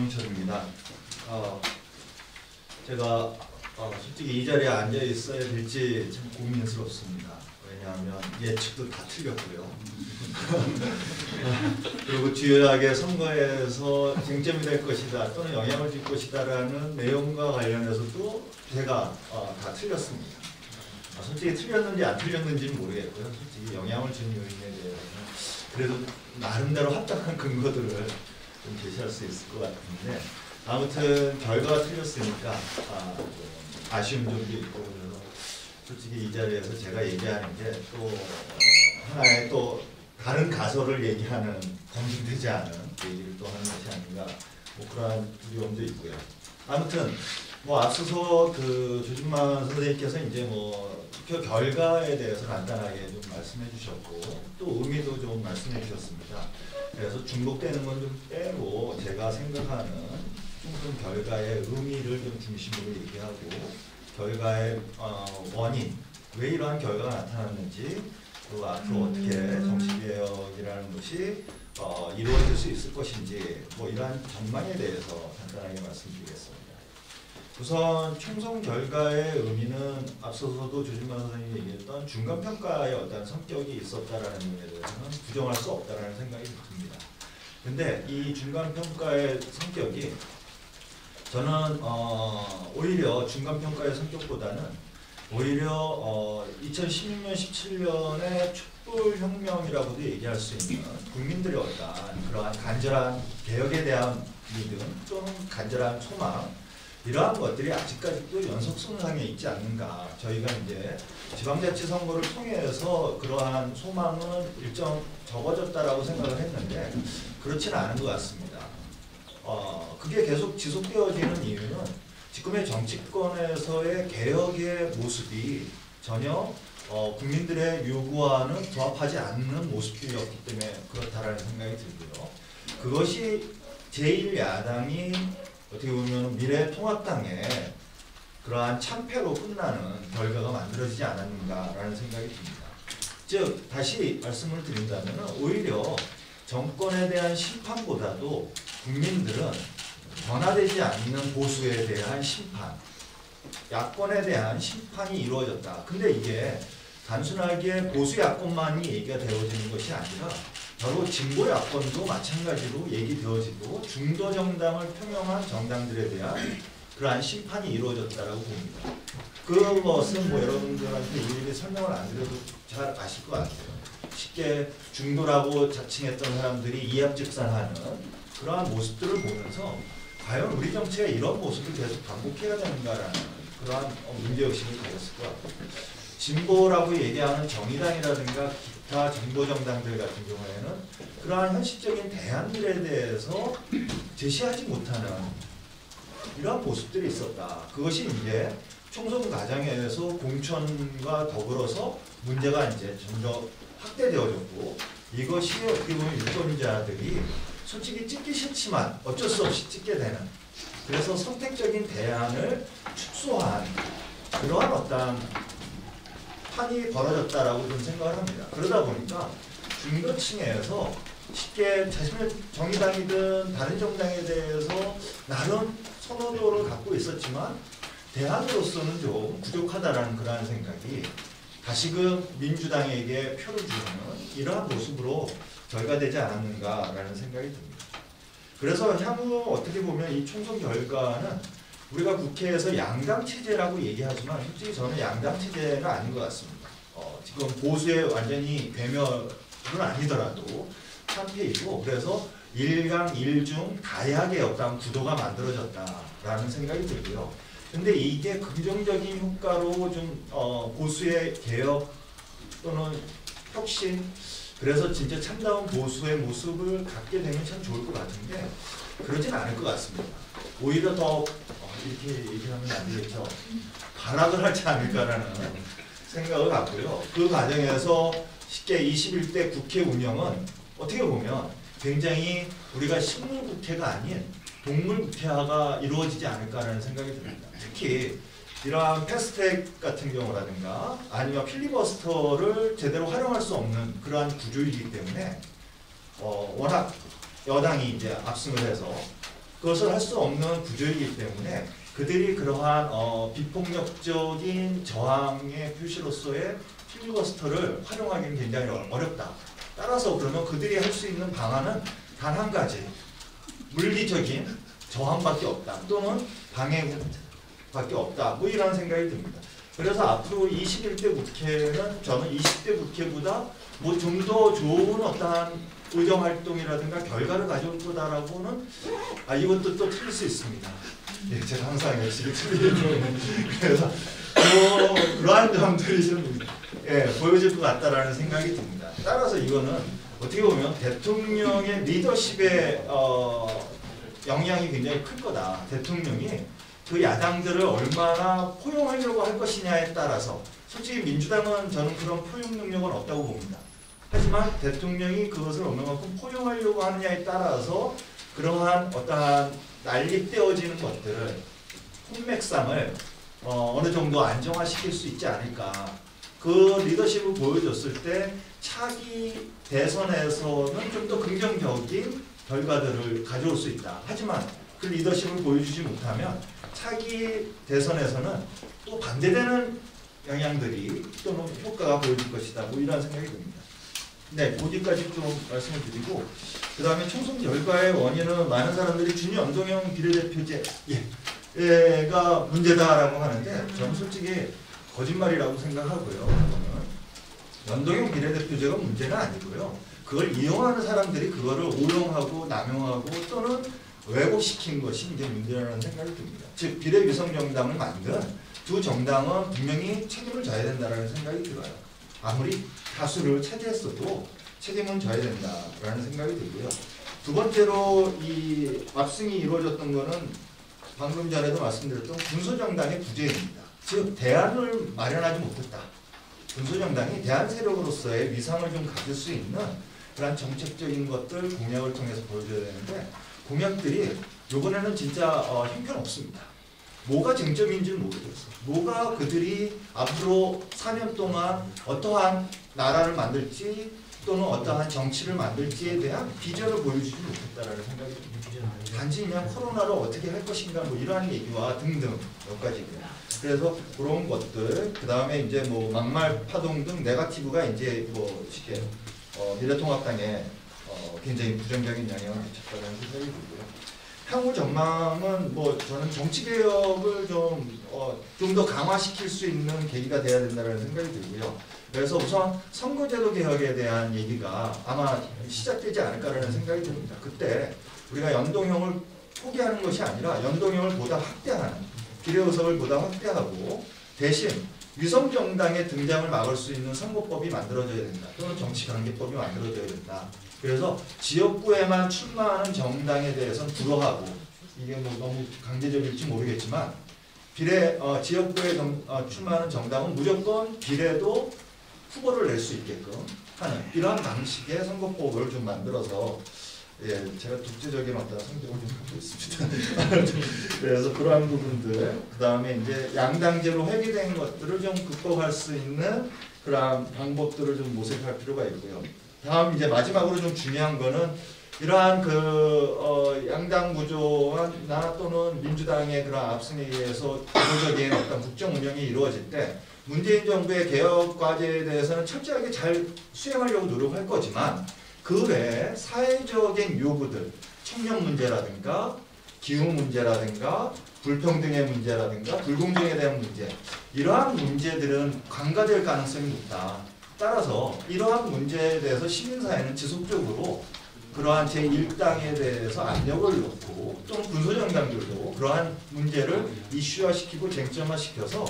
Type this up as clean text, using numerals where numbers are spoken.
김용철입니다. 제가 솔직히 이 자리에 앉아 있어야 될지 참 고민스럽습니다. 왜냐하면 예측도 다 틀렸고요. 그리고 주요하게 선거에서 쟁점이 될 것이다 또는 영향을 줄 것이다라는 내용과 관련해서도 제가 다 틀렸습니다. 솔직히 틀렸는지 안 틀렸는지는 모르겠고요. 솔직히 영향을 준 요인에 대해서는 그래도 나름대로 합당한 근거들을 좀 제시할 수 있을 것 같은데, 아무튼 결과가 틀렸으니까 좀 아쉬운 점도 있고, 그래서 솔직히 이 자리에서 제가 얘기하는 게 또 하나의 또 다른 가설을 얘기하는, 검증되지 않은 얘기를 또 하는 것이 아닌가, 뭐 그러한 두려움도 있고요. 아무튼 뭐 앞서서 그 조준만 선생님께서 이제 뭐 투표 결과에 대해서 간단하게 좀 말씀해 주셨고, 또 의미도 좀 말씀해 주셨습니다. 그래서 중복되는 건 좀 빼고 제가 생각하는 총선 결과의 의미를 좀 중심으로 얘기하고, 결과의 원인, 왜 이러한 결과가 나타났는지, 또 앞으로 어떻게 정치개혁이라는 것이 이루어질 수 있을 것인지, 뭐 이러한 전망에 대해서 간단하게 말씀드리겠습니다. 우선 총선 결과의 의미는 앞서서도 조준만 선생님이 얘기했던 중간평가의 어떤 성격이 있었다라는 부분에 대해서는 부정할 수 없다라는 생각이 듭니다. 근데 이 중간평가의 성격이 저는 오히려 중간평가의 성격보다는 오히려 2016년, 17년의 촛불혁명이라고도 얘기할 수 있는 국민들의 어떤 그러한 간절한 개혁에 대한 믿음 또는 간절한 소망, 이러한 것들이 아직까지도 연속선상에 있지 않는가. 저희가 이제 지방자치선거를 통해서 그러한 소망은 일정 적어졌다라고 생각을 했는데 그렇지는 않은 것 같습니다. 그게 계속 지속되어지는 이유는 지금의 정치권에서의 개혁의 모습이 전혀 국민들의 요구와는 부합하지 않는 모습들이었기 때문에 그렇다라는 생각이 들고요. 그것이 제1야당이 어떻게 보면 미래통합당의 그러한 참패로 끝나는 결과가 만들어지지 않았는가라는 생각이 듭니다. 즉 다시 말씀을 드린다면 오히려 정권에 대한 심판보다도 국민들은 변화되지 않는 보수에 대한 심판, 야권에 대한 심판이 이루어졌다. 근데 이게 단순하게 보수 야권만이 얘기가 되어지는 것이 아니라 바로 진보 야권도 마찬가지로 얘기되어지고 중도 정당을 표명한 정당들에 대한 그러한 심판이 이루어졌다라고 봅니다. 그것은 뭐 여러분들한테 일일이 설명을 안 드려도 잘 아실 것 같아요. 쉽게 중도라고 자칭했던 사람들이 이합집산하는 그러한 모습들을 보면서 과연 우리 정치가 이런 모습을 계속 반복해야 되는가라는 그러한 문제의식을 가졌을 것 같아요. 진보라고 얘기하는 정의당이라든가 기타 정보정당들 같은 경우에는 그러한 현실적인 대안들에 대해서 제시하지 못하는 이러한 모습들이 있었다. 그것이 이제 총선 과정에서 공천과 더불어서 문제가 이제 점점 확대되어졌고, 이것이 어떻게 보면 유권자들이 솔직히 찍기 싫지만 어쩔 수 없이 찍게 되는, 그래서 선택적인 대안을 축소한 그러한 어떤 판이 벌어졌다라고 좀 생각을 합니다. 그러다 보니까 중도층에서 쉽게 자신의 정의당이든 다른 정당에 대해서 나름 선호도를 갖고 있었지만 대안으로서는 좀 부족하다라는 그러한 생각이 다시금 민주당에게 표를 주는 이러한 모습으로 결과되지 않았는가라는 생각이 듭니다. 그래서 향후 어떻게 보면 이 총선 결과는 우리가 국회에서 양당 체제라고 얘기하지만 솔직히 저는 양당 체제는 아닌 것 같습니다. 지금 보수의 완전히 괴멸은 아니더라도 참패이고, 그래서 일강 일중 다약의 어떤 구도가 만들어졌다라는 생각이 들고요. 근데 이게 긍정적인 효과로 좀 보수의 개혁 또는 혁신, 그래서 진짜 참다운 보수의 모습을 갖게 되면 참 좋을 것 같은데 그러진 않을 것 같습니다. 오히려 더 이렇게 얘기하면 안 되겠죠. 발악을 하지 않을까라는 생각을 갖고요. 그 과정에서 쉽게 21대 국회 운영은 어떻게 보면 굉장히 우리가 식물 국회가 아닌 동물 국회화가 이루어지지 않을까라는 생각이 듭니다. 특히 이러한 패스트트랙 같은 경우라든가 아니면 필리버스터를 제대로 활용할 수 없는 그러한 구조이기 때문에 워낙 여당이 이제 압승을 해서 그것을 할 수 없는 구조이기 때문에 그들이 그러한 비폭력적인 저항의 표시로서의 필리버스터를 활용하기는 굉장히 어렵다. 따라서 그러면 그들이 할 수 있는 방안은 단 한 가지, 물리적인 저항밖에 없다. 또는 방해밖에 없다. 뭐 이런 생각이 듭니다. 그래서 앞으로 21대 국회는 저는 20대 국회보다 뭐 좀 더 좋은 어떠한 의정활동이라든가 결과를 가져올 거다라고는 이것도 또 틀릴 수 있습니다. 예, 제가 항상 열심히 틀리는 그래서 그러한 점들이 좀 보여질 것 같다라는 생각이 듭니다. 따라서 이거는 어떻게 보면 대통령의 리더십의 영향이 굉장히 클 거다. 대통령이 그 야당들을 얼마나 포용하려고 할 것이냐에 따라서 솔직히 민주당은 저는 그런 포용 능력은 없다고 봅니다. 하지만 대통령이 그것을 어느 만큼 포용하려고 하느냐에 따라서 그러한 어떠한 난립되어지는 것들을 홍맥상을 어느 정도 안정화시킬 수 있지 않을까. 그 리더십을 보여줬을 때 차기 대선에서는 좀 더 긍정적인 결과들을 가져올 수 있다. 하지만 그 리더십을 보여주지 못하면 차기 대선에서는 또 반대되는 영향들이 또는 효과가 보여질 것이다. 뭐 이런 생각이 듭니다. 네, 거기까지 좀 말씀을 드리고 그 다음에 총선 결과의 원인은 많은 사람들이 준연동형 비례대표제가 문제다라고 하는데 저는 솔직히 거짓말이라고 생각하고요. 연동형 비례대표제가 문제는 아니고요. 그걸 이용하는 사람들이 그거를 오용하고 남용하고 또는 왜곡시킨 것이 이제 문제라는 생각이 듭니다. 즉 비례위성정당을 만든 두 정당은 분명히 책임을 져야 된다는 생각이 들어요. 아무리 다수를 차지했어도 책임은 져야 된다라는 생각이 들고요. 두 번째로 이 압승이 이루어졌던 것은 방금 전에도 말씀드렸던 군소정당의 부재입니다. 즉 대안을 마련하지 못했다. 군소정당이 대안 세력으로서의 위상을 좀 가질 수 있는 그런 정책적인 것들 공약을 통해서 보여줘야 되는데 공약들이 이번에는 진짜 형편없습니다. 뭐가 쟁점인지는 모르겠어요. 뭐가 그들이 앞으로 4년 동안 어떠한 나라를 만들지 또는 어떠한 정치를 만들지에 대한 비전을 보여주지 못했다라는 생각이 듭니다. 단지 그냥 코로나를 어떻게 할 것인가 뭐 이러한 얘기와 등등 몇 가지고요. 그래서 그런 것들 그 다음에 이제 뭐 막말 파동 등 네거티브가 이제 뭐 쉽게 미래통합당에 굉장히 부정적인 영향을 미쳤다는 생각이 들고요. 향후 전망은 뭐 저는 정치 개혁을 좀 더 강화시킬 수 있는 계기가 돼야 된다는 생각이 들고요. 그래서 우선 선거제도 개혁에 대한 얘기가 아마 시작되지 않을까라는 생각이 듭니다. 그때 우리가 연동형을 포기하는 것이 아니라 연동형을 보다 확대하는 비례의석을 보다 확대하고 대신 위성정당의 등장을 막을 수 있는 선거법이 만들어져야 된다. 또는 정치관계법이 만들어져야 된다. 그래서 지역구에만 출마하는 정당에 대해서는 불허하고 이게 뭐 너무 강제적일지 모르겠지만 지역구에 출마하는 정당은 무조건 비례도 후보를 낼 수 있게끔 하는 이러한 방식의 선거법을 좀 만들어서 제가 독재적인 어떤 성격을 좀 갖고 있습니다. 그래서 그러한 부분들, 그 다음에 이제 양당제로 회귀된 것들을 좀 극복할 수 있는 그러한 방법들을 좀 모색할 필요가 있고요. 다음 이제 마지막으로 좀 중요한 거는 이러한 양당 구조나 또는 민주당의 그런 압승에 의해서 구조적인 어떤 국정 운영이 이루어질 때 문재인 정부의 개혁 과제에 대해서는 철저하게 잘 수행하려고 노력할 거지만 그 외에 사회적인 요구들, 청년 문제라든가 기후 문제라든가 불평등의 문제라든가 불공정에 대한 문제 이러한 문제들은 간과될 가능성이 높다. 따라서 이러한 문제에 대해서 시민사회는 지속적으로 그러한 제1당에 대해서 압력을 넣고 또는 군소정당들도 그러한 문제를 이슈화시키고 쟁점화시켜서